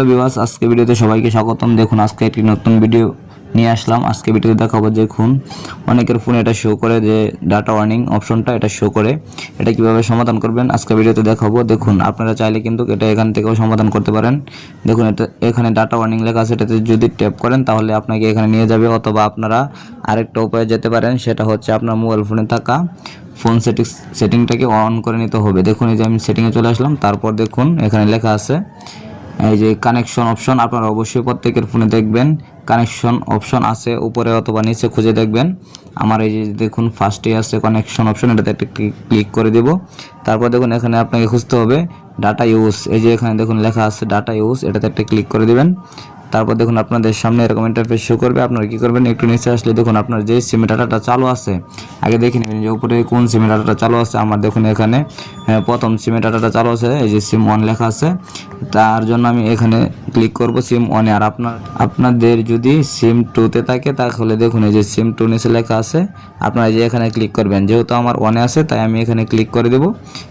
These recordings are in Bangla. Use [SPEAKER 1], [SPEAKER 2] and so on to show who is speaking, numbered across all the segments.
[SPEAKER 1] হ্যালো ভিউয়ার্স, আজকে ভিডিওতে সবাইকে স্বাগতম। দেখুন আজকে একটি নতুন ভিডিও নিয়ে আসলাম। আজকে ভিডিওতে দেখাবো দেখুন অনেকের ফোনে এটা শো করে যে ডাটা ওয়ার্নিং অপশনটা এটা শো করে, এটা কিভাবে সমাধান করবেন আজকে ভিডিওতে দেখাবো। দেখুন আপনারা চাইলে কিন্তু এটা এখান থেকেও সমাধান করতে পারেন। দেখুন এটা এখানে ডাটা ওয়ার্নিং লেখা আছে, এটাতে যদি ট্যাপ করেন তাহলে আপনাকে এখানে নিয়ে যাবে, অথবা আপনারা আরেকটা উপায়ে যেতে পারেন, সেটা হচ্ছে আপনার মোবাইল ফোনে থাকা ফোন সেটিংটাকে অন করে নিতে হবে। দেখুন এই যে আমি সেটিংয়ে চলে আসলাম, তারপর দেখুন এখানে লেখা আছে এই যে কানেকশন অপশন। আপনারা অবশ্যই প্রত্যেকের ফোনে দেখবেন কানেকশন অপশন আছে, উপরে অথবা নিচে খুঁজে দেখবেন। আমার এই যে দেখুন ফার্স্টে আছে কানেকশন অপশন, এটাতে একটা ক্লিক করে দেব। তারপর দেখুন এখানে আপনাকে খুঁজতে হবে ডাটা ইউজ। এই যে এখানে দেখুন লেখা আছে ডাটা ইউজ, এটাতে একটা ক্লিক করে দিবেন। তারপর দেখুন আপনাদের সামনে এরকম ইন্টারফেস শো করবে। আপনারা কি করবেন, একটু নিচে আসলে দেখুন আপনার যে সিম ডাটাটা চালু আছে আগে দেখে নেবেন যে উপরে কোন সিম ডাটাটা চালু আছে। আমার দেখুন এখানে প্রথম সিম ডাটাটা চালু আছে, এই যে সিম 1 লেখা আছে, তার জন্য আমি এখানে ক্লিক করব সিম 1 এ। আর আপনাদের যদি সিম 2 তে থাকে তাহলে দেখুন এই যে সিম 2 নিচে লেখা আছে, আপনারা যে এখানে ক্লিক করবেন। যেহেতু আমার 1 এ আছে তাই আমি এখানে ক্লিক করে দেব।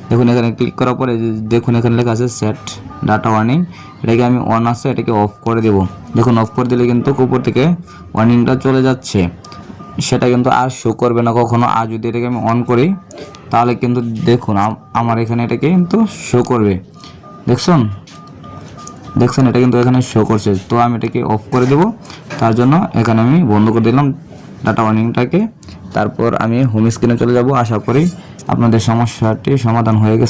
[SPEAKER 1] দেখুন এখানে ক্লিক করার পরে দেখুন এখানে লেখা আছে সেট ডাটা ওয়ার্নিং, এটাকে আমি অন আছে এটাকে অফ করে দেব। দেখুন অফ করে দিলে কিন্তু উপর থেকে ওয়ার্নিংটা চলে যাচ্ছে, সেটা কিন্তু আর শো করবে না কখনো। আর যদি এটাকে আমি অন করি তাহলে কিন্তু দেখুন আমার এখানে এটাকে কিন্তু শো করবে। দেখছেন এটা কিন্তু এখানে শো করছে। তো আমি এটাকে অফ করে দেব, তার জন্য এখানে আমি বন্ধ করে দিলাম ডাটা ওয়ার্নিংটাকে। তারপর আমি হোম স্ক্রিনে চলে যাব। আশা করি আপনাদের সমস্যাটি সমাধান হয়ে গেছে।